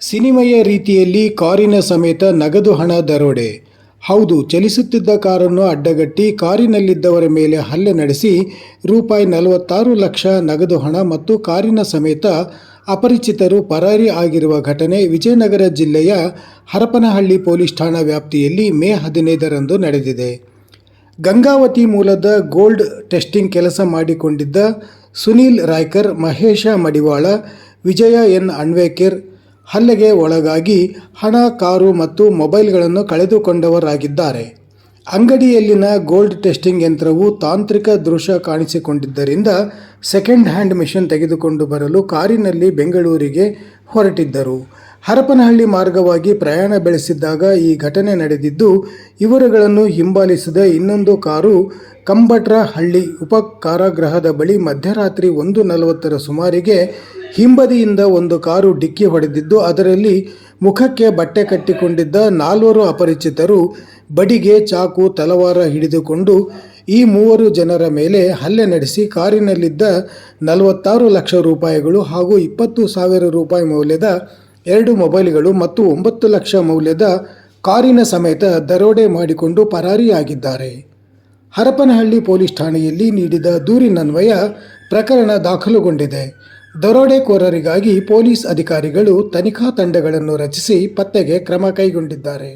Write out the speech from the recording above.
ಸಿನಿಮೆಯ ರೀತಿಯಲ್ಲಿ ಕಾರಿನ ಸಮೇತ ನಗದು ಹಣ ದರೋಡೆ. ಹೌದು, ಚಲಿಸುತ್ತಿದ್ದ ಕಾರನ್ನು ಅಡ್ಡಗಟ್ಟಿ ಕಾರಿನಲ್ಲಿದ್ದವರ ಮೇಲೆ ಹಲ್ಲೆ ನಡೆಸಿ ರೂಪಾಯಿ 46 ಲಕ್ಷ ನಗದು ಹಣ ಮತ್ತು ಕಾರಿನ ಸಮೇತ ಅಪರಿಚಿತರು ಪರಾರಿ ಆಗಿರುವ ಘಟನೆ ವಿಜಯನಗರ ಜಿಲ್ಲೆಯ ಹರಪನಹಳ್ಳಿ ಪೊಲೀಸ್ ಠಾಣಾ ವ್ಯಾಪ್ತಿಯಲ್ಲಿ ಮೇ 15ರಂದು ನಡೆದಿದೆ. ಗಂಗಾವತಿ ಮೂಲದ ಗೋಲ್ಡ್ ಟೆಸ್ಟಿಂಗ್ ಕೆಲಸ ಮಾಡಿಕೊಂಡಿದ್ದ ಸುನೀಲ್ ರಾಯ್ಕರ್, ಮಹೇಶ ಮಡಿವಾಳ, ವಿಜಯ ಎನ್ ಅಣ್ವೇಕರ್ ಹಲ್ಲೆಗೆ ಒಳಗಾಗಿ ಹಣ, ಕಾರು ಮತ್ತು ಮೊಬೈಲ್ಗಳನ್ನು ಕಳೆದುಕೊಂಡವರಾಗಿದ್ದಾರೆ. ಅಂಗಡಿಯಲ್ಲಿನ ಗೋಲ್ಡ್ ಟೆಸ್ಟಿಂಗ್ ಯಂತ್ರವು ತಾಂತ್ರಿಕ ದೋಷ ಕಾಣಿಸಿಕೊಂಡಿದ್ದರಿಂದ ಸೆಕೆಂಡ್ ಹ್ಯಾಂಡ್ ಮೆಷಿನ್ ತೆಗೆದುಕೊಂಡು ಬರಲು ಕಾರಿನಲ್ಲಿ ಬೆಂಗಳೂರಿಗೆ ಹೊರಟಿದ್ದರು. ಹರಪನಹಳ್ಳಿ ಮಾರ್ಗವಾಗಿ ಪ್ರಯಾಣ ಬೆಳೆಸಿದ್ದಾಗ ಈ ಘಟನೆ ನಡೆದಿದ್ದು, ಇವರುಗಳನ್ನು ಹಿಂಬಾಲಿಸಿದ ಇನ್ನೊಂದು ಕಾರು ಕಂಬಟ್ರಹಳ್ಳಿ ಉಪ ಕಾರಾಗೃಹದ ಬಳಿ ಮಧ್ಯರಾತ್ರಿ 1:40 ಸುಮಾರಿಗೆ ಹಿಂಬದಿಯಿಂದ ಒಂದು ಕಾರು ಡಿಕ್ಕಿ ಹೊಡೆದಿದ್ದು, ಅದರಲ್ಲಿ ಮುಖಕ್ಕೆ ಬಟ್ಟೆ ಕಟ್ಟಿಕೊಂಡಿದ್ದ 4 ಅಪರಿಚಿತರು ಬಡಿಗೆ, ಚಾಕು, ತಲವಾರ ಹಿಡಿದುಕೊಂಡು ಈ 3 ಜನರ ಮೇಲೆ ಹಲ್ಲೆ ನಡೆಸಿ ಕಾರಿನಲ್ಲಿದ್ದ 46 ಲಕ್ಷ ರೂಪಾಯಿಗಳು ಹಾಗೂ 20,000 ರೂಪಾಯಿ ಮೌಲ್ಯದ 2 ಮೊಬೈಲ್ಗಳು ಮತ್ತು 9 ಲಕ್ಷ ಮೌಲ್ಯದ ಕಾರಿನ ಸಮೇತ ದರೋಡೆ ಮಾಡಿಕೊಂಡು ಪರಾರಿಯಾಗಿದ್ದಾರೆ. ಹರಪನಹಳ್ಳಿ ಪೊಲೀಸ್ ಠಾಣೆಯಲ್ಲಿ ನೀಡಿದ ದೂರಿನನ್ವಯ ಪ್ರಕರಣ ದಾಖಲುಗೊಂಡಿದೆ. ದರೋಡೆಕೋರರಿಗಾಗಿ ಪೊಲೀಸ್ ಅಧಿಕಾರಿಗಳು ತನಿಖಾ ತಂಡಗಳನ್ನು ರಚಿಸಿ ಪತ್ತೆಗೆ ಕ್ರಮ ಕೈಗೊಂಡಿದ್ದಾರೆ.